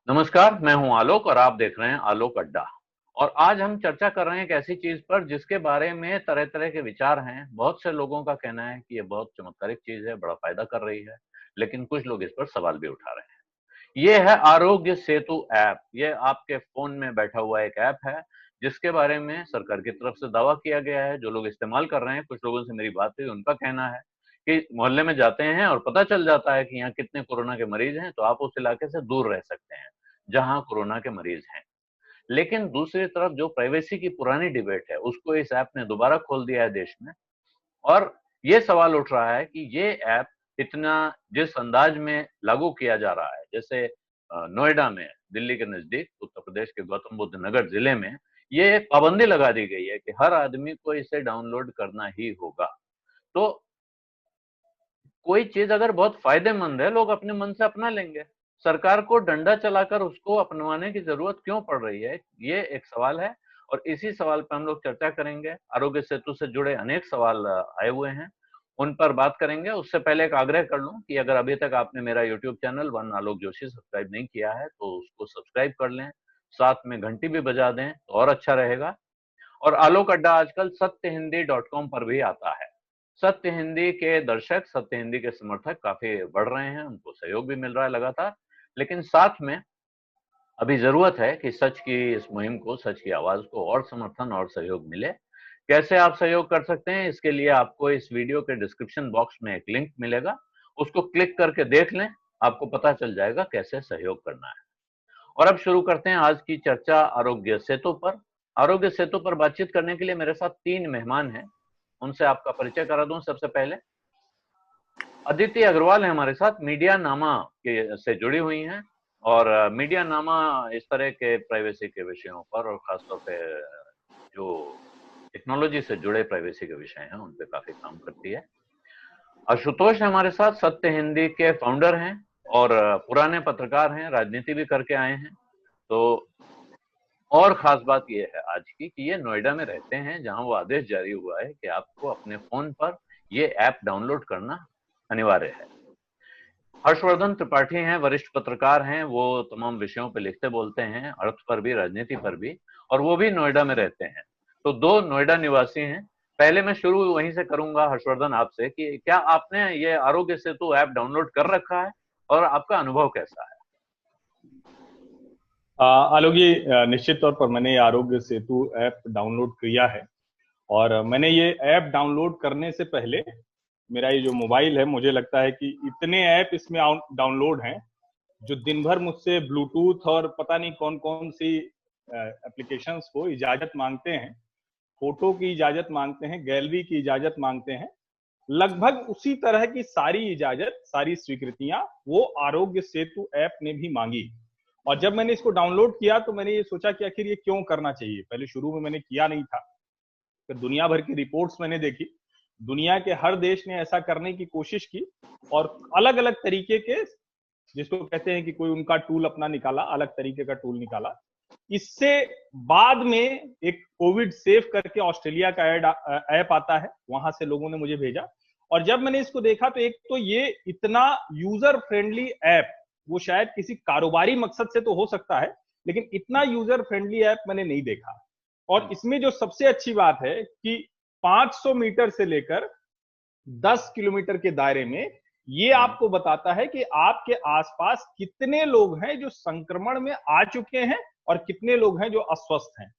नमस्कार, मैं हूं आलोक और आप देख रहे हैं आलोक अड्डा। और आज हम चर्चा कर रहे हैं एक ऐसी चीज पर जिसके बारे में तरह तरह के विचार हैं। बहुत से लोगों का कहना है कि ये बहुत चमत्कारिक चीज है, बड़ा फायदा कर रही है, लेकिन कुछ लोग इस पर सवाल भी उठा रहे हैं। ये है आरोग्य सेतु ऐप। ये आपके फोन में बैठा हुआ एक ऐप है जिसके बारे में सरकार की तरफ से दावा किया गया है। जो लोग इस्तेमाल कर रहे हैं, कुछ लोगों से मेरी बात हुई, उनका कहना है कि मोहल्ले में जाते हैं और पता चल जाता है कि यहाँ कितने कोरोना के मरीज हैं, तो आप उस इलाके से दूर रह सकते हैं जहां कोरोना के मरीज हैं। लेकिन दूसरी तरफ जो प्राइवेसी की पुरानी डिबेट है, उसको इस ऐप ने दोबारा खोल दिया है देश में। और ये सवाल उठ रहा है कि ये ऐप इतना जिस अंदाज में लागू किया जा रहा है, जैसे नोएडा में, दिल्ली के नजदीक उत्तर प्रदेश के गौतम बुद्ध नगर जिले में ये एक पाबंदी लगा दी गई है कि हर आदमी को इसे डाउनलोड करना ही होगा। तो कोई चीज अगर बहुत फायदेमंद है, लोग अपने मन से अपना लेंगे। सरकार को डंडा चलाकर उसको अपनवाने की जरूरत क्यों पड़ रही है, ये एक सवाल है। और इसी सवाल पर हम लोग चर्चा करेंगे। आरोग्य सेतु से जुड़े अनेक सवाल आए हुए हैं, उन पर बात करेंगे। उससे पहले एक आग्रह कर लूं कि अगर अभी तक आपने मेरा यूट्यूब चैनल वन आलोक जोशी सब्सक्राइब नहीं किया है तो उसको सब्सक्राइब कर लें, साथ में घंटी भी बजा दें तो और अच्छा रहेगा। और आलोक अड्डा आजकल सत्यहिंदी.com पर भी आता है। सत्य हिंदी के दर्शक, सत्य हिंदी के समर्थक काफी बढ़ रहे हैं, उनको सहयोग भी मिल रहा है लगातार। लेकिन साथ में अभी जरूरत है कि सच की इस मुहिम को, सच की आवाज को और समर्थन और सहयोग मिले। कैसे आप सहयोग कर सकते हैं, इसके लिए आपको इस वीडियो के डिस्क्रिप्शन बॉक्स में एक लिंक मिलेगा, उसको क्लिक करके देख लें, आपको पता चल जाएगा कैसे सहयोग करना है। और अब शुरू करते हैं आज की चर्चा आरोग्य सेतु पर। आरोग्य सेतु पर बातचीत करने के लिए मेरे साथ तीन मेहमान हैं, उनसे आपका परिचय करा दूं। सबसे पहले अदिति अग्रवाल है हमारे साथ, मीडिया नामा के से जुड़ी हुई हैं। और मीडिया नामा इस तरह के प्राइवेसी के विषयों पर और खासतौर पे जो टेक्नोलॉजी से जुड़े प्राइवेसी के विषय हैं उन पे काफी काम करती है। आशुतोष है हमारे साथ, सत्य हिंदी के फाउंडर हैं और पुराने पत्रकार हैं, राजनीति भी करके आए हैं। तो और खास बात यह है आज की कि ये नोएडा में रहते हैं, जहां वो आदेश जारी हुआ है कि आपको अपने फोन पर ये ऐप डाउनलोड करना अनिवार्य है। हर्षवर्धन त्रिपाठी हैं, वरिष्ठ पत्रकार हैं, वो तमाम विषयों पर लिखते बोलते हैं, अर्थ पर भी, राजनीति पर भी, और वो भी नोएडा में रहते हैं। तो दो नोएडा निवासी हैं। पहले मैं शुरू वहीं से करूंगा, हर्षवर्धन आपसे, कि क्या आपने ये आरोग्य सेतु ऐप डाउनलोड कर रखा है और आपका अनुभव कैसा है? आलोक जी, निश्चित तौर पर मैंने ये आरोग्य सेतु ऐप डाउनलोड किया है। और मैंने ये ऐप डाउनलोड करने से पहले मेरा ये जो मोबाइल है, मुझे लगता है कि इतने ऐप इसमें डाउनलोड हैं जो दिन भर मुझसे ब्लूटूथ और पता नहीं कौन कौन सी एप्लीकेशंस को इजाजत मांगते हैं, फोटो की इजाजत मांगते हैं, गैलरी की इजाजत मांगते हैं। लगभग उसी तरह की सारी इजाजत, सारी स्वीकृतियां वो आरोग्य सेतु ऐप ने भी मांगी। और जब मैंने इसको डाउनलोड किया तो मैंने ये सोचा कि आखिर ये क्यों करना चाहिए। पहले शुरू में मैंने किया नहीं था, फिर दुनिया भर की रिपोर्ट्स मैंने देखी, दुनिया के हर देश ने ऐसा करने की कोशिश की और अलग अलग तरीके के, जिसको कहते हैं कि कोई उनका टूल अपना निकाला, अलग तरीके का टूल निकाला। इससे बाद में एक कोविड सेफ करके ऑस्ट्रेलिया का ऐप आता है, वहां से लोगों ने मुझे भेजा। और जब मैंने इसको देखा तो एक तो ये इतना यूजर फ्रेंडली ऐप, वो शायद किसी कारोबारी मकसद से तो हो सकता है, लेकिन इतना यूजर फ्रेंडली ऐप मैंने नहीं देखा। और इसमें जो सबसे अच्छी बात है कि 500 मीटर से लेकर 10 किलोमीटर के दायरे में ये आपको बताता है कि आपके आसपास कितने लोग हैं जो संक्रमण में आ चुके हैं और कितने लोग हैं जो अस्वस्थ हैं।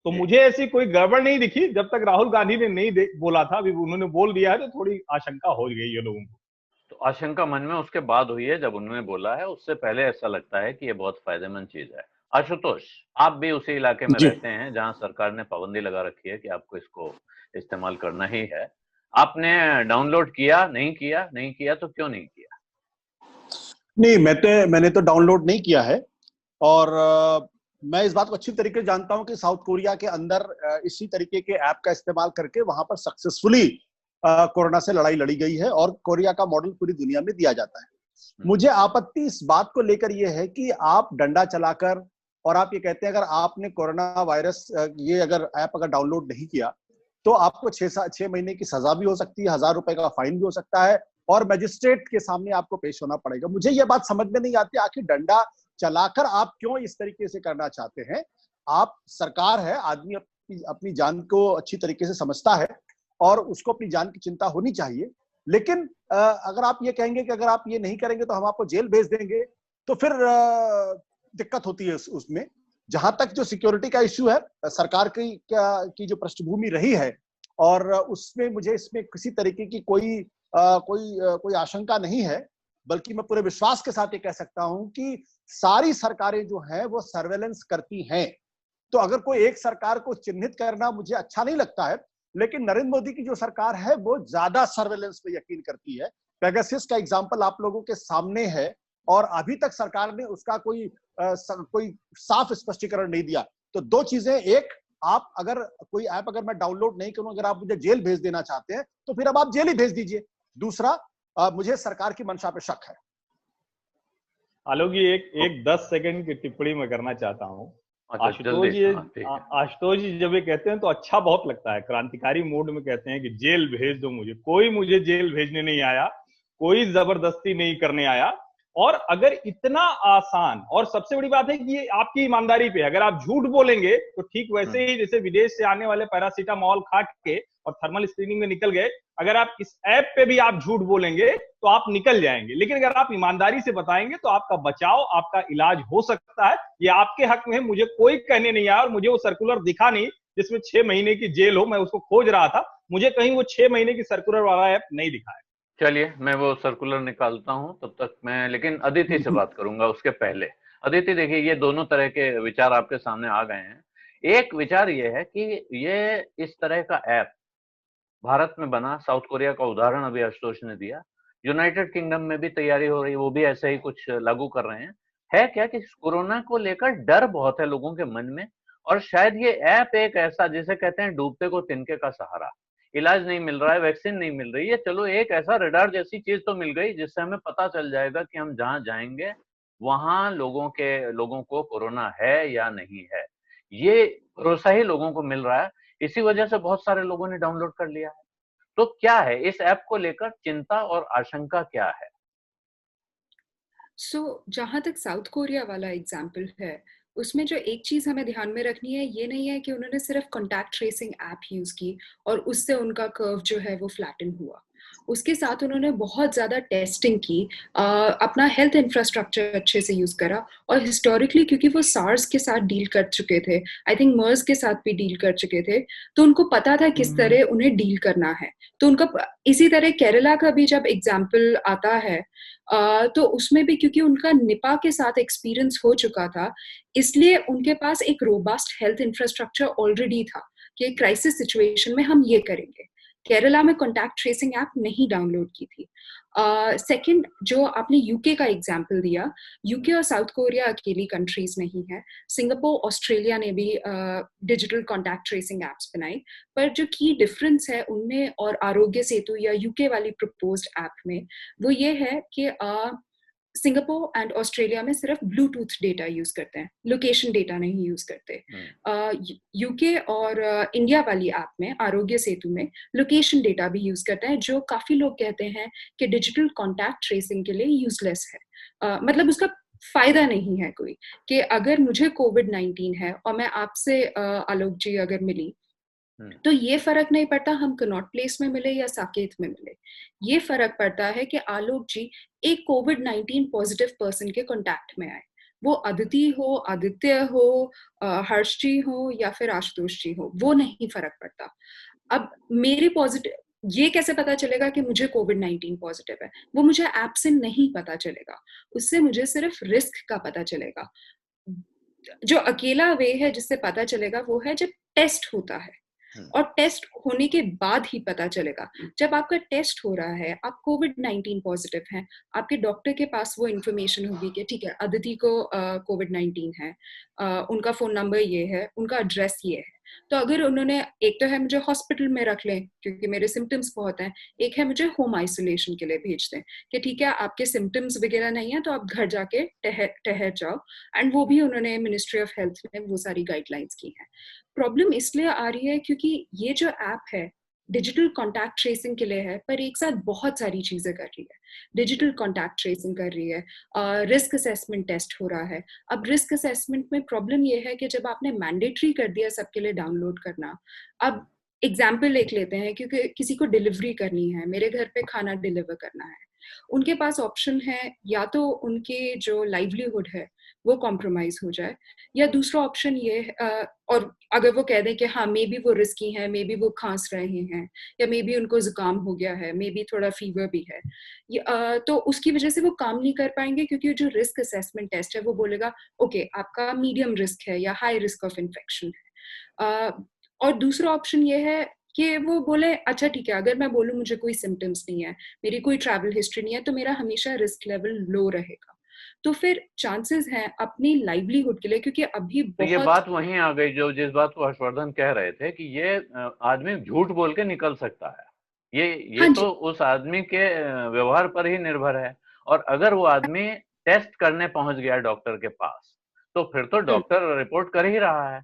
तो मुझे ऐसी कोई गड़बड़ नहीं दिखी जब तक राहुल गांधी ने नहीं बोला था। अभी उन्होंने बोल दिया है तो थोड़ी आशंका हो गई है लोगों को। तो आशंका मन में उसके बाद हुई है जब उन्होंने बोला है, उससे पहले ऐसा लगता है कि ये बहुत फायदेमंद चीज है। आशुतोष, आप भी उसी इलाके में जी रहते हैं जहां सरकार ने पाबंदी लगा रखी है कि आपको इसको इस्तेमाल करना ही है। आपने डाउनलोड किया, नहीं किया? नहीं किया तो क्यों नहीं किया? नहीं, मैंने तो डाउनलोड नहीं किया है। और मैं इस बात को अच्छी तरीके से जानता हूं कि साउथ कोरिया के अंदर इसी तरीके के ऐप का इस्तेमाल करके वहां पर सक्सेसफुली कोरोना से लड़ाई लड़ी गई है और कोरिया का मॉडल पूरी दुनिया में दिया जाता है। मुझे आपत्ति इस बात को लेकर यह है कि आप डंडा चलाकर और आप ये कहते हैं अगर आपने कोरोना वायरस ये अगर ऐप अगर डाउनलोड नहीं किया तो आपको 6 महीने की सजा भी हो सकती है, 1,000 रुपए का फाइन भी हो सकता है और मजिस्ट्रेट के सामने आपको पेश होना पड़ेगा। मुझे यह बात समझ में नहीं आती, आखिर डंडा चलाकर आप क्यों इस तरीके से करना चाहते हैं? आप सरकार है, आदमी अपनी जान को अच्छी तरीके से समझता है और उसको अपनी जान की चिंता होनी चाहिए। लेकिन अगर आप ये कहेंगे कि अगर आप ये नहीं करेंगे तो हम आपको जेल भेज देंगे, तो फिर दिक्कत होती है उसमें। जहां तक जो सिक्योरिटी का इश्यू है, सरकार की जो पृष्ठभूमि रही है, और उसमें मुझे इसमें किसी तरीके की कोई आशंका नहीं है, बल्कि मैं पूरे विश्वास के साथ ये कह सकता हूं कि सारी सरकारें जो हैं वो सर्वेलेंस करती हैं। तो अगर कोई एक सरकार को चिन्हित करना मुझे अच्छा नहीं लगता है, लेकिन नरेंद्र मोदी की जो सरकार है वो ज्यादा सर्वेलेंस पे यकीन करती है। पेगासस का एग्जांपल आप लोगों के सामने है, और अभी तक सरकार ने उसका कोई साफ स्पष्टीकरण नहीं दिया। तो दो चीजें, एक, आप अगर कोई ऐप अगर मैं डाउनलोड नहीं करूं, अगर आप मुझे जेल भेज देना चाहते हैं तो फिर अब आप जेल ही भेज दीजिए। दूसरा, मुझे सरकार की मंशा पे शक है। आलोक जी, एक 10 सेकंड की टिप्पणी मैं करना चाहता हूँ। आशुतोष जी जब ये कहते हैं तो अच्छा बहुत लगता है, क्रांतिकारी मूड में कहते हैं कि जेल भेज दो मुझे। कोई मुझे जेल भेजने नहीं आया, कोई जबरदस्ती नहीं करने आया। और अगर इतना आसान, और सबसे बड़ी बात है कि ये आपकी ईमानदारी पे, अगर आप झूठ बोलेंगे तो ठीक वैसे ही जैसे विदेश से आने वाले पैरासीटामोल खा के और थर्मल स्क्रीनिंग में निकल गए, अगर आप इस ऐप पे भी आप झूठ बोलेंगे तो आप निकल जाएंगे। लेकिन अगर आप ईमानदारी से बताएंगे तो आपका बचाव, आपका इलाज हो सकता है। ये आपके हक में है, मुझे कोई कहने नहीं आया। और मुझे वो सर्कुलर दिखा नहीं जिसमें 6 महीने की जेल हो, मैं उसको खोज रहा था, मुझे कहीं वो 6 महीने की सर्कुलर वाला ऐप नहीं दिखा है। चलिए मैं वो सर्कुलर निकालता हूं, तब तक मैं लेकिन अदिति से बात करूंगा उसके पहले। अदिति देखिए, ये दोनों तरह के विचार आपके सामने आ गए हैं। एक विचार ये है कि ये इस तरह का ऐप भारत में बना, साउथ कोरिया का उदाहरण अभी आशुतोष ने दिया, यूनाइटेड किंगडम में भी तैयारी हो रही है, वो भी ऐसे ही कुछ लागू कर रहे हैं। है क्या कि कोरोना को लेकर डर बहुत है लोगों के मन में, और शायद ये ऐप एक ऐसा, जिसे कहते हैं डूबते को तिनके का सहारा, इलाज नहीं मिल रहा है, वैक्सीन नहीं मिल रही है, चलो एक ऐसा रडार जैसी चीज तो मिल गई जिससे हमें पता चल जाएगा कि हम जहां जाएंगे वहां लोगों को कोरोना है या नहीं है। ये भरोसा ही लोगों को मिल रहा है, इसी वजह से बहुत सारे लोगों ने डाउनलोड कर लिया है। तो क्या है इस ऐप को लेकर चिंता और आशंका क्या है? जहां तक साउथ कोरिया वाला एग्जाम्पल है, उसमें जो एक चीज हमें ध्यान में रखनी है, ये नहीं है कि उन्होंने सिर्फ कॉन्टैक्ट ट्रेसिंग ऐप यूज की और उससे उनका कर्व जो है वो फ्लैटन हुआ। उसके साथ उन्होंने बहुत ज्यादा टेस्टिंग की, अपना हेल्थ इंफ्रास्ट्रक्चर अच्छे से यूज करा, और हिस्टोरिकली क्योंकि वो सार्स के साथ डील कर चुके थे, आई थिंक मर्स के साथ भी डील कर चुके थे, तो उनको पता था किस तरह उन्हें डील करना है। तो उनका इसी तरह केरला का भी जब एग्जाम्पल आता है, तो उसमें भी क्योंकि उनका निपा के साथ एक्सपीरियंस हो चुका था, इसलिए उनके पास एक रोबस्ट हेल्थ इंफ्रास्ट्रक्चर ऑलरेडी था कि क्राइसिस सिचुएशन में हम ये करेंगे। केरला में कॉन्टैक्ट ट्रेसिंग ऐप नहीं डाउनलोड की थी। सेकंड, जो आपने यूके का एग्जाम्पल दिया, यूके और साउथ कोरिया अकेली कंट्रीज नहीं है, सिंगापुर, ऑस्ट्रेलिया ने भी डिजिटल कॉन्टैक्ट ट्रेसिंग एप्स बनाई। पर जो की डिफरेंस है उनमें और आरोग्य सेतु या यूके वाली प्रपोज्ड ऐप में, वो ये है कि सिंगापुर एंड ऑस्ट्रेलिया में सिर्फ ब्लूटूथ डेटा यूज करते हैं, लोकेशन डेटा नहीं यूज करते। यूके और इंडिया वाली ऐप में, आरोग्य सेतु में, लोकेशन डेटा भी यूज करते हैं, जो काफी लोग कहते हैं कि डिजिटल कॉन्टैक्ट ट्रेसिंग के लिए यूजलेस है। मतलब उसका फायदा नहीं है कोई, कि अगर मुझे कोविड-19 है और मैं आपसे आलोक जी अगर मिली, तो ये फर्क नहीं पड़ता हम कनॉट प्लेस में मिले या साकेत में मिले। ये फर्क पड़ता है कि आलोक जी एक कोविड-19 पॉजिटिव पर्सन के कांटेक्ट में आए, वो अदिति हो, आदित्य हो, हर्ष जी हो या फिर आशुतोष जी हो, वो नहीं फर्क पड़ता। अब मेरी पॉजिटिव, ये कैसे पता चलेगा कि मुझे कोविड-19 पॉजिटिव है? वो मुझे ऐप से नहीं पता चलेगा, उससे मुझे सिर्फ रिस्क का पता चलेगा। जो अकेला वे है जिससे पता चलेगा वो है जब टेस्ट होता है, और टेस्ट होने के बाद ही पता चलेगा। जब आपका टेस्ट हो रहा है, आप कोविड-19 पॉजिटिव हैं, आपके डॉक्टर के पास वो इन्फॉर्मेशन होगी कि ठीक है, अदिति को कोविड-19 है, उनका फोन नंबर ये है, उनका एड्रेस ये है। तो अगर उन्होंने, एक तो है मुझे हॉस्पिटल में रख लें क्योंकि मेरे सिम्टम्स बहुत हैं, एक है मुझे होम आइसोलेशन के लिए भेज दें कि ठीक है आपके सिम्टम्स वगैरह नहीं है तो आप घर जाके ठहर जाओ, एंड वो भी उन्होंने मिनिस्ट्री ऑफ हेल्थ में वो सारी गाइडलाइंस की हैं। प्रॉब्लम इसलिए आ रही है क्योंकि ये जो ऐप है डिजिटल कॉन्टैक्ट ट्रेसिंग के लिए है, पर एक साथ बहुत सारी चीजें कर रही है। डिजिटल कॉन्टैक्ट ट्रेसिंग कर रही है, रिस्क असेसमेंट टेस्ट हो रहा है। अब रिस्क असेसमेंट में प्रॉब्लम ये है कि जब आपने मैंडेटरी कर दिया सबके लिए डाउनलोड करना, अब एग्जाम्पल एक लेते हैं, क्योंकि किसी को डिलीवरी करनी है, मेरे घर पे खाना डिलीवर करना है, उनके पास ऑप्शन है या तो उनके जो लाइवलीहुड है वो कॉम्प्रोमाइज हो जाए, या दूसरा ऑप्शन ये और अगर वो कह दें कि हाँ मे बी वो रिस्की है, मे बी वो खांस रहे हैं, या मे बी उनको जुकाम हो गया है, मे बी थोड़ा फीवर भी है, तो उसकी वजह से वो काम नहीं कर पाएंगे, क्योंकि जो रिस्क असेसमेंट टेस्ट है वो बोलेगा ओके आपका मीडियम रिस्क है या हाई रिस्क ऑफ इन्फेक्शन है। और दूसरा ऑप्शन ये है कि वो बोले अच्छा ठीक है, अगर मैं बोलूँ मुझे कोई सिम्टम्स नहीं है, मेरी कोई ट्रैवल हिस्ट्री नहीं है, तो मेरा हमेशा रिस्क लेवल लो रहेगा। तो फिर चांसेस हैं अपनी लाइवलीहुड के लिए, क्योंकि अभी तो ये बहुत बात वहीं आ गई जो जिस बात को हर्षवर्धन कह रहे थे कि ये आदमी झूठ बोल के निकल सकता है। ये हाँ तो जी, उस आदमी के व्यवहार पर ही निर्भर है। और अगर वो आदमी टेस्ट करने पहुंच गया डॉक्टर के पास, तो फिर तो डॉक्टर रिपोर्ट कर ही रहा है।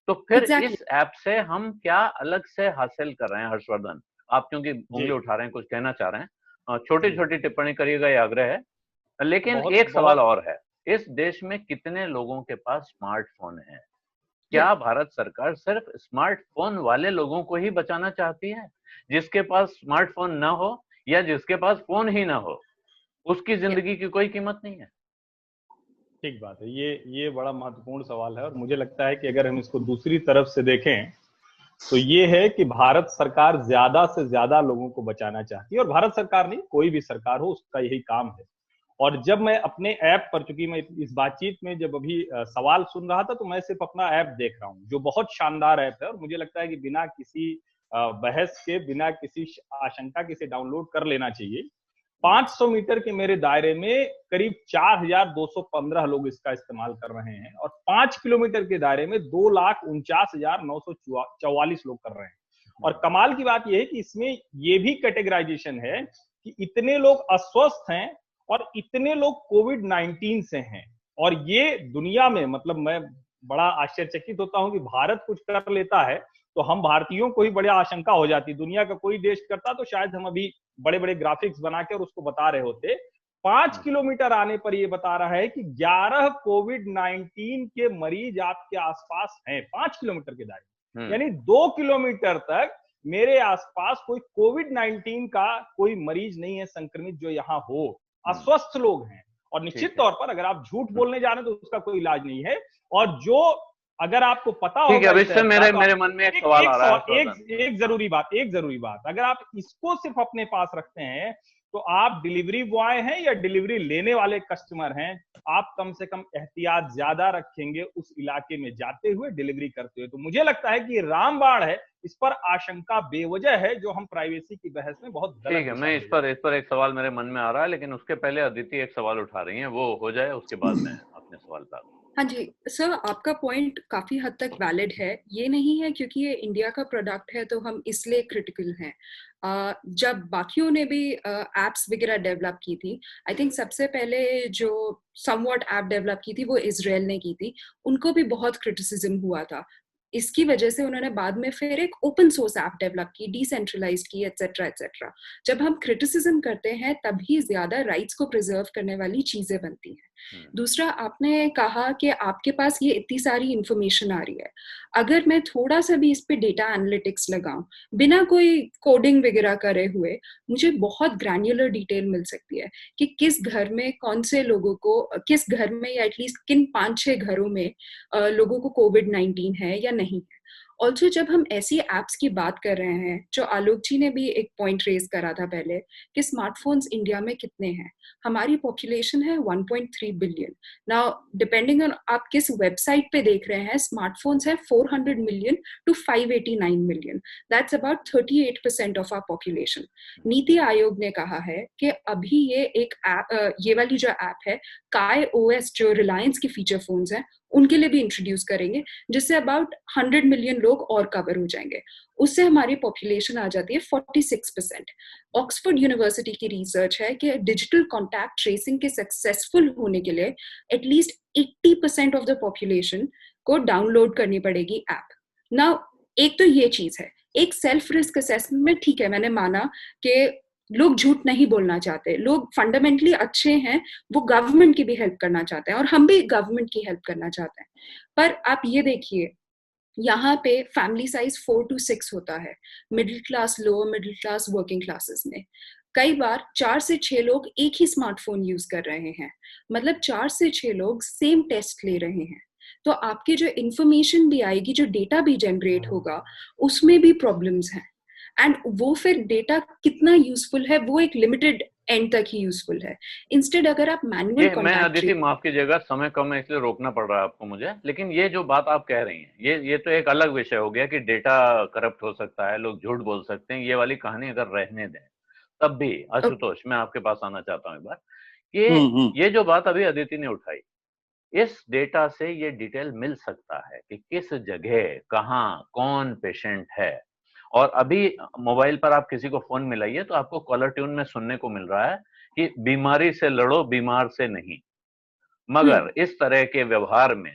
तो फिर एग्जैक्टली इस ऐप से हम क्या अलग से हासिल कर रहे हैं? हर्षवर्धन, आप क्योंकि जी उंगली उठा रहे हैं, कुछ कहना चाह रहे हैं, छोटी जी छोटी टिप्पणी करिएगा, ये आग्रह है। लेकिन बहुत एक सवाल बहुत और है, इस देश में कितने लोगों के पास स्मार्टफोन है? या क्या भारत सरकार सिर्फ स्मार्टफोन वाले लोगों को ही बचाना चाहती है? जिसके पास स्मार्टफोन ना हो या जिसके पास फोन ही ना हो, उसकी या जिंदगी की कोई कीमत नहीं है। ठीक बात है। ये बड़ा महत्वपूर्ण सवाल है और मुझे लगता है कि अगर हम इसको दूसरी तरफ से देखें तो ये है कि भारत सरकार ज्यादा से ज्यादा लोगों को बचाना चाहती है, और भारत सरकार नहीं, कोई भी सरकार हो उसका यही काम है। और जब मैं अपने ऐप पर, चूंकि मैं इस बातचीत में जब अभी सवाल सुन रहा था, तो मैं सिर्फ अपना ऐप देख रहा हूँ जो बहुत शानदार ऐप है, और मुझे लगता है कि बिना किसी बहस के, बिना किसी आशंका के इसे डाउनलोड कर लेना चाहिए। 500 मीटर के मेरे दायरे में करीब 4,215 लोग इसका इस्तेमाल कर रहे हैं, और 5 किलोमीटर के दायरे में 2,49,944 लोग कर रहे हैं। और कमाल की बात यह है कि इसमें यह भी कैटेगराइजेशन है कि इतने लोग अस्वस्थ हैं और इतने लोग कोविड-19 से हैं। और ये दुनिया में, मतलब मैं बड़ा आश्चर्यचकित होता हूं कि भारत कुछ कर लेता है तो हम भारतीयों को ही बड़ी आशंका हो जाती। दुनिया का कोई देश करता तो शायद हम अभी बड़े बड़े ग्राफिक्स बना के और उसको बता रहे होते। 5 किलोमीटर आने पर यह बता रहा है कि 11 कोविड-19 के मरीज आपके आसपास हैं, 5 किलोमीटर के दायरे, यानी 2 किलोमीटर तक मेरे आसपास कोई कोविड-19 का कोई मरीज नहीं है संक्रमित जो यहाँ हो। अस्वस्थ लोग हैं, और निश्चित तौर पर अगर आप झूठ बोलने जा रहे हैं तो उसका कोई इलाज नहीं है। और जो, अगर आपको पता ठीक है, होगा अब इस इससे ऐप का, मेरे मन में एक सवाल आ रहा है। एक जरूरी बात, अगर आप इसको सिर्फ अपने पास रखते हैं तो आप डिलीवरी बॉय हैं या डिलीवरी लेने वाले कस्टमर हैं, आप कम से कम एहतियात ज्यादा रखेंगे उस इलाके में जाते हुए, डिलीवरी करते हुए। तो मुझे लगता है कि ये रामबाण है, इस पर आशंका बेवजह है, जो हम प्राइवेसी की बहस में बहुत गलत। ठीक है, मैं इस पर एक सवाल मेरे मन में आ रहा है, लेकिन उसके पहले अदिति एक सवाल उठा रही हैं, वो हो जाए उसके बाद मैं अपने सवाल पर। हाँ जी सर, आपका पॉइंट काफी हद तक वैलिड है। ये नहीं है क्योंकि ये इंडिया का प्रोडक्ट है तो हम इसलिए क्रिटिकल हैं। जब बाकियों ने भी एप्स वगैरह डेवलप की थी, आई थिंक सबसे पहले जो समवॉट ऐप डेवलप की थी वो इजराइल ने की थी, उनको भी बहुत क्रिटिसिज्म हुआ था। इसकी वजह से उन्होंने बाद में फिर एक ओपन सोर्स ऐप डेवलप की, डिसेंट्रलाइज्ड की, एटसेट्रा एटसेट्रा। जब हम क्रिटिसिज्म करते हैं तभी ज्यादा राइट्स को प्रिजर्व करने वाली चीजें बनती हैं। दूसरा, आपने कहा कि आपके पास ये इतनी सारी इंफॉर्मेशन आ रही है, अगर मैं थोड़ा सा भी इस पे डेटा एनालिटिक्स लगाऊं बिना कोई कोडिंग वगैरह करे हुए, मुझे बहुत ग्रैन्युलर डिटेल मिल सकती है कि किस घर में कौन से लोगों को, किस घर में या एटलीस्ट किन 5-6 घरों में लोगों को कोविड-19 है या नहीं है। ऑल्सो जब हम ऐसी एप्स की बात कर रहे हैं, जो आलोक जी ने भी एक पॉइंट रेज करा था पहले कि स्मार्टफोन्स इंडिया में कितने हैं, हमारी पॉपुलेशन है 1.3 बिलियन। नाउ डिपेंडिंग ऑन आप किस वेबसाइट पे देख रहे हैं, स्मार्टफोन्स है 400 million to 589 million, that's about 38% of our population. Niti Aayog ने कहा है कि अभी ये एक ऐप, ये वाली जो ऐप है काय ओएस, जो रिलायंस के फीचर फोन्स हैं उनके लिए भी इंट्रोड्यूस करेंगे, जिससे अबाउट 100 मिलियन लोग और कवर हो जाएंगे। उससे हमारी पॉपुलेशन आ जाती है 46%। ऑक्सफोर्ड यूनिवर्सिटी की रिसर्च है कि डिजिटल कॉन्टैक्ट ट्रेसिंग के सक्सेसफुल होने के लिए एटलीस्ट 80% ऑफ द पॉपुलेशन को डाउनलोड करनी पड़ेगी ऐप। नाउ एक तो ये चीज है, एक सेल्फ रिस्क असेसमेंट में ठीक है, मैंने माना कि लोग झूठ नहीं बोलना चाहते, लोग फंडामेंटली अच्छे हैं, वो गवर्नमेंट की भी हेल्प करना चाहते हैं और हम भी गवर्नमेंट की हेल्प करना चाहते हैं। पर आप ये देखिए, यहाँ पे फैमिली साइज 4 to 6 होता है middle class, lower middle class, working classes में। कई बार 4 से 6 लोग एक ही स्मार्टफोन यूज कर रहे हैं, मतलब 4 से 6 लोग सेम टेस्ट ले रहे हैं। तो आपकी जो इंफॉर्मेशन भी आएगी, जो डेटा भी जनरेट होगा, उसमें भी प्रॉब्लम्स हैं। एंड वो फिर डेटा कितना यूजफुल है, वो एक लिमिटेड एंड तक ही यूजफुल है। इंस्टेड अगर आप मैनुअल ये मैं अदिति माफ कीजिएगा, समय कम है इसलिए रोकना पड़ रहा है आपको मुझे, लेकिन ये जो बात आप कह रही हैं ये तो एक अलग विषय हो गया कि डेटा करप्ट हो सकता है, लोग झूठ बोल सकते हैं, ये वाली कहानी अगर रहने दें तब भी। आशुतोष, मैं आपके पास आना चाहता हूँ एक बार कि ये जो बात अभी अदिति ने उठाई, इस डेटा से ये डिटेल मिल सकता है कि किस जगह कहाँ कौन पेशेंट है। और अभी मोबाइल पर आप किसी को फोन मिलाइए तो आपको कॉलर ट्यून में सुनने को मिल रहा है कि बीमारी से लड़ो, बीमार से नहीं। मगर इस तरह के व्यवहार में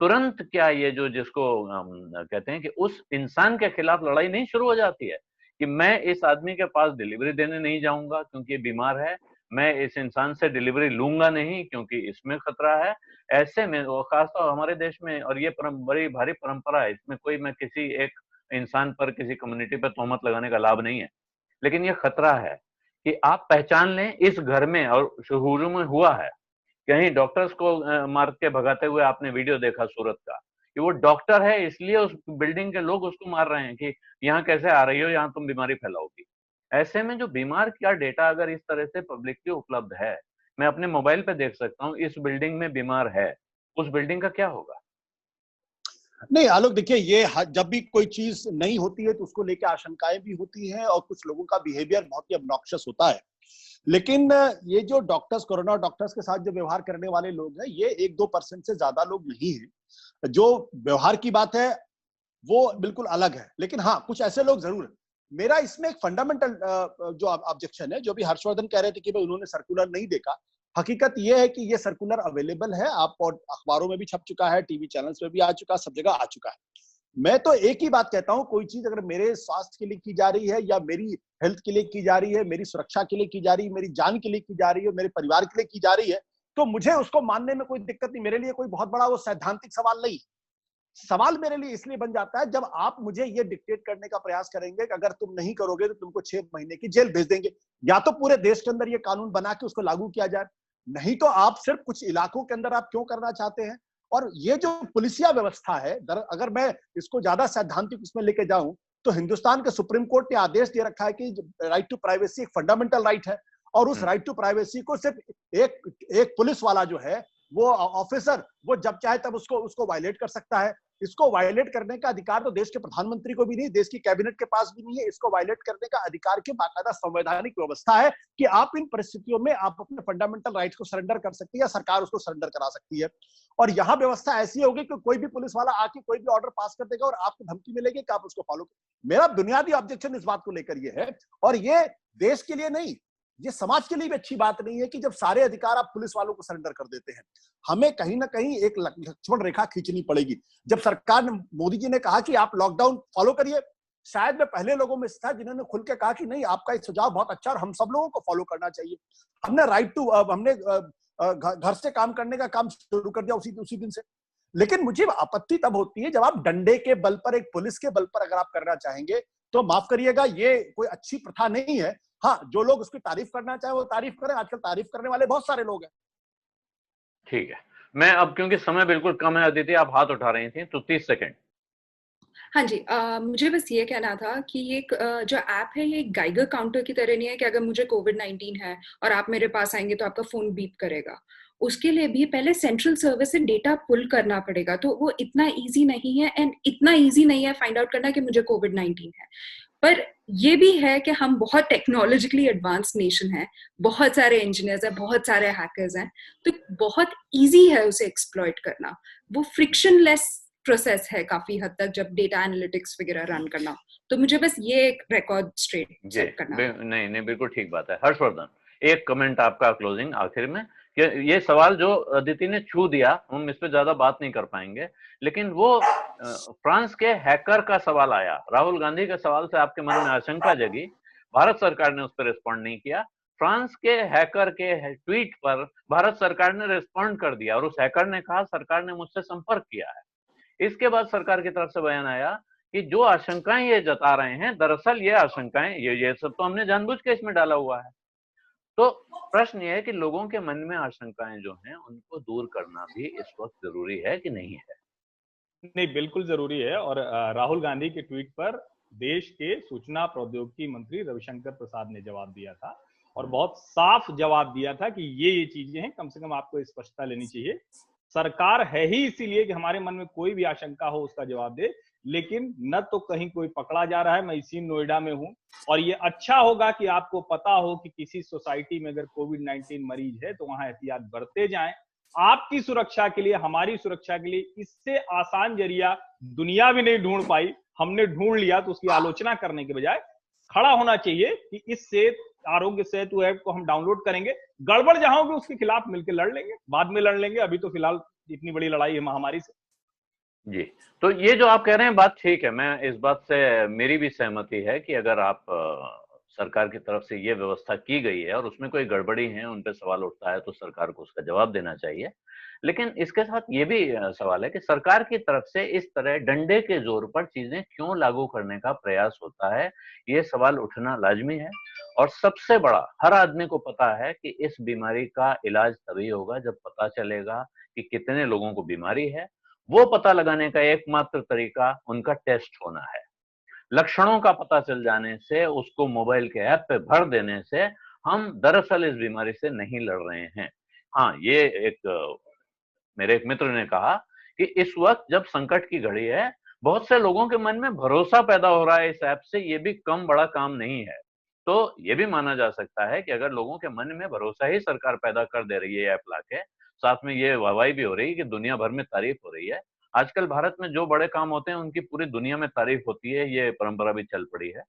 तुरंत क्या ये जो जिसको कहते हैं कि उस इंसान के खिलाफ लड़ाई नहीं शुरू हो जाती है कि मैं इस आदमी के पास डिलीवरी देने नहीं जाऊंगा क्योंकि ये बीमार है, मैं इस इंसान से डिलीवरी लूंगा नहीं क्योंकि इसमें खतरा है। ऐसे में वो खासतौर हमारे देश में, और ये बड़ी भारी परंपरा है, इसमें कोई मैं किसी एक इंसान पर, किसी कम्युनिटी पर तोहमत लगाने का लाभ नहीं है, लेकिन ये खतरा है कि आप पहचान लें इस घर में, और शुरू में हुआ है कहीं डॉक्टर्स को मार के भगाते हुए आपने वीडियो देखा सूरत का, कि वो डॉक्टर है इसलिए उस बिल्डिंग के लोग उसको मार रहे हैं कि यहाँ कैसे आ रही हो, यहाँ तुम बीमारी फैलाओगी। ऐसे में जो बीमार का डेटा अगर इस तरह से पब्लिकली उपलब्ध है, मैं अपने मोबाइल पे देख सकता हूँ इस बिल्डिंग में बीमार है, उस बिल्डिंग का क्या होगा? नहीं आलोक, देखिए ये जब भी कोई चीज नहीं होती है तो उसको लेकर आशंकाएं भी होती हैं और कुछ लोगों का बिहेवियर बहुत ही ऑब्नॉक्शियस होता है। लेकिन ये जो डॉक्टर्स, कोरोना डॉक्टर्स के साथ जो व्यवहार करने वाले लोग हैं, ये 1-2% से ज्यादा लोग नहीं है। जो व्यवहार की बात है वो बिल्कुल अलग है, लेकिन हाँ कुछ ऐसे लोग जरूर है। मेरा इसमें एक फंडामेंटल जो ऑब्जेक्शन है, जो भी हर्षवर्धन कह रहे थे कि भाई उन्होंने सर्कुलर नहीं देखा, हकीकत यह है कि ये सर्कुलर अवेलेबल है, आप अखबारों में भी छप चुका है, टीवी चैनल्स में भी आ चुका, सब जगह आ चुका है। मैं तो एक ही बात कहता हूं, कोई चीज अगर मेरे स्वास्थ्य के लिए की जा रही है या मेरी हेल्थ के लिए की जा रही है, मेरी सुरक्षा के लिए की जा रही है, मेरी जान के लिए की जा रही है, मेरे परिवार के लिए की जा रही है, तो मुझे उसको मानने में कोई दिक्कत नहीं। मेरे लिए कोई बहुत बड़ा वो सैद्धांतिक सवाल नहीं। सवाल मेरे लिए इसलिए बन जाता है जब आप मुझे ये डिक्टेट करने का प्रयास करेंगे कि अगर तुम नहीं करोगे तो तुमको 6 महीने की जेल भेज देंगे। या तो पूरे देश के अंदर ये कानून बना के उसको लागू किया जाए, नहीं तो आप सिर्फ कुछ इलाकों के अंदर आप क्यों करना चाहते हैं। और ये जो पुलिसिया व्यवस्था है, अगर मैं इसको ज्यादा सैद्धांतिक उसमें लेके जाऊं तो हिंदुस्तान के सुप्रीम कोर्ट ने आदेश दे रखा है कि राइट टू प्राइवेसी एक फंडामेंटल राइट है, और उस राइट टू प्राइवेसी को सिर्फ एक पुलिस वाला जो है वो ऑफिसर, वो जब चाहे तब उसको वायलेट कर सकता है। इसको वायलेट करने का अधिकार तो देश के प्रधानमंत्री को भी नहीं, देश की कैबिनेट के पास भी नहीं है। इसको वायलेट करने का अधिकार की बाकायदा संवैधानिक व्यवस्था है कि आप इन परिस्थितियों में आप अपने फंडामेंटल राइट्स को सरेंडर कर सकती है या सरकार उसको सरेंडर करा सकती है। और यहाँ व्यवस्था ऐसी होगी कि कोई भी पुलिस वाला आके कोई भी ऑर्डर पास कर देगा और आपको धमकी मिलेगी कि आप उसको फॉलो करें। मेरा बुनियादी ऑब्जेक्शन इस बात को लेकर ये है, और ये देश के लिए नहीं, ये समाज के लिए भी अच्छी बात नहीं है कि जब सारे अधिकार आप पुलिस वालों को सरेंडर कर देते हैं। हमें कहीं ना कहीं एक लक्ष्मण रेखा खींचनी पड़ेगी। जब सरकार ने, मोदी जी ने कहा कि आप लॉकडाउन फॉलो करिए, शायद मैं पहले लोगों में था जिन्होंने खुल के कहा कि नहीं, आपका ये सुझाव बहुत अच्छा और हम सब लोगों को फॉलो करना चाहिए। हमने हमने घर से काम करने का काम शुरू कर दिया उसी दिन से। लेकिन मुझे आपत्ति तब होती है जब आप डंडे के बल पर, एक पुलिस के बल पर अगर आप करना चाहेंगे, तो माफ करिएगा, ये कोई अच्छी प्रथा नहीं है। हाँ, जो लोग उसकी तारीफ करना चाहे वो तारीफ करें, आजकल तारीफ करने वाले बहुत सारे लोग हैं। ठीक है, मैं अब, क्योंकि समय बिल्कुल कम है अदिति, आप हाथ उठा रही थी तो 30 सेकंड। हाँ जी, मुझे बस ये कहना था कि ये जो ऐप है ये एक गाइगर काउंटर की तरह नहीं है कि अगर मुझे कोविड-19 है और आप मेरे पास आएंगे तो आपका फोन बीप करेगा। उसके लिए भी पहले सेंट्रल सर्विस से डेटा पुल करना पड़ेगा, तो वो इतना इजी नहीं है, एंड इतना इजी नहीं है फाइंड आउट करना कि मुझे कोविड-19 है। पर ये भी है कि हम बहुत टेक्नोलॉजिकली एडवांस नेशन है, बहुत सारे इंजीनियर्स हैं, बहुत सारे हैकर्स हैं, तो बहुत इजी है उसे एक्सप्लॉइट करना। वो फ्रिक्शनलेस प्रोसेस है काफी हद तक जब डेटा एनालिटिक्स वगैरह रन करना। तो मुझे बस ये एक रिकॉर्ड स्ट्रेट सेट करना। नहीं, बिल्कुल ठीक बात है। हर्षवर्धन, एक कमेंट आपका क्लोजिंग आखिर में कि ये सवाल जो अदिति ने छू दिया, हम इस पे ज्यादा बात नहीं कर पाएंगे, लेकिन वो फ्रांस के हैकर का सवाल आया, राहुल गांधी के सवाल से आपके मन में आशंका जगी, भारत सरकार ने उस पर रिस्पॉन्ड नहीं किया। फ्रांस के हैकर के ट्वीट पर भारत सरकार ने रिस्पॉन्ड कर दिया और उस हैकर ने कहा सरकार ने मुझसे संपर्क किया है। इसके बाद सरकार की तरफ से बयान आया कि जो आशंकाएं ये जता रहे हैं, दरअसल ये आशंकाएं, ये सब तो हमने जानबूझ के इसमें डाला हुआ है। तो प्रश्न ये है कि लोगों के मन में आशंकाएं जो हैं उनको दूर करना भी इस वक्त जरूरी है कि नहीं है? नहीं, बिल्कुल जरूरी है। और राहुल गांधी के ट्वीट पर देश के सूचना प्रौद्योगिकी मंत्री रविशंकर प्रसाद ने जवाब दिया था और बहुत साफ जवाब दिया था कि ये चीजें हैं, कम से कम आपको स्पष्टता लेनी चाहिए। सरकार है ही इसीलिए कि हमारे मन में कोई भी आशंका हो उसका जवाब दे, लेकिन न तो कहीं कोई पकड़ा जा रहा है। मैं इसी नोएडा में हूं और ये अच्छा होगा कि आपको पता हो कि किसी सोसाइटी में अगर कोविड-19 मरीज है तो वहां एहतियात बरते जाएं। आपकी सुरक्षा के लिए, हमारी सुरक्षा के लिए इससे आसान जरिया दुनिया भी नहीं ढूंढ पाई, हमने ढूंढ लिया, तो उसकी आलोचना करने के बजाय खड़ा होना चाहिए कि इससे आरोग्य सेतु ऐप को हम डाउनलोड करेंगे, गड़बड़ जहां होगी उसके खिलाफ मिलकर लड़ लेंगे, बाद में लड़ लेंगे, अभी तो फिलहाल इतनी बड़ी लड़ाई है महामारी से। जी, तो ये जो आप कह रहे हैं बात ठीक है, मैं इस बात से मेरी भी सहमति है कि अगर आप सरकार की तरफ से ये व्यवस्था की गई है और उसमें कोई गड़बड़ी है, उन पे सवाल उठता है तो सरकार को उसका जवाब देना चाहिए। लेकिन इसके साथ ये भी सवाल है कि सरकार की तरफ से इस तरह डंडे के जोर पर चीजें क्यों लागू करने का प्रयास होता है, ये सवाल उठना लाजमी है। और सबसे बड़ा, हर आदमी को पता है कि इस बीमारी का इलाज तभी होगा जब पता चलेगा कि कितने लोगों को बीमारी है। वो पता लगाने का एकमात्र तरीका उनका टेस्ट होना है। लक्षणों का पता चल जाने से, उसको मोबाइल के ऐप पे भर देने से हम दरअसल इस बीमारी से नहीं लड़ रहे हैं। हाँ, ये मेरे एक मित्र ने कहा कि इस वक्त जब संकट की घड़ी है, बहुत से लोगों के मन में भरोसा पैदा हो रहा है इस ऐप से, ये भी कम बड़ा काम नहीं है। तो ये भी माना जा सकता है कि अगर लोगों के मन में भरोसा ही सरकार पैदा कर दे रही है ऐप लाके, साथ में ये वाहवाही भी हो रही है कि दुनिया भर में तारीफ हो रही है। आजकल भारत में जो बड़े काम होते हैं उनकी पूरी दुनिया में तारीफ होती है, ये परंपरा भी चल पड़ी है।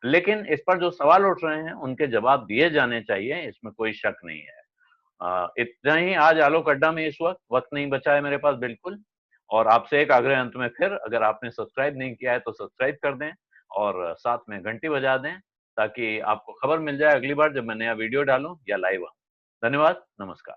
लेकिन इस पर जो सवाल उठ रहे हैं उनके जवाब दिए जाने चाहिए, इसमें कोई शक नहीं है। इतना ही आज आलोक अड्डा में इस वक्त नहीं बचा है मेरे पास बिल्कुल। और आपसे एक आग्रह अंत में फिर, अगर आपने सब्सक्राइब नहीं किया है तो सब्सक्राइब कर दें और साथ में घंटी बजा दें, ताकि आपको खबर मिल जाए अगली बार जब मैं नया वीडियो डालूं या लाइव आऊं। धन्यवाद, नमस्कार।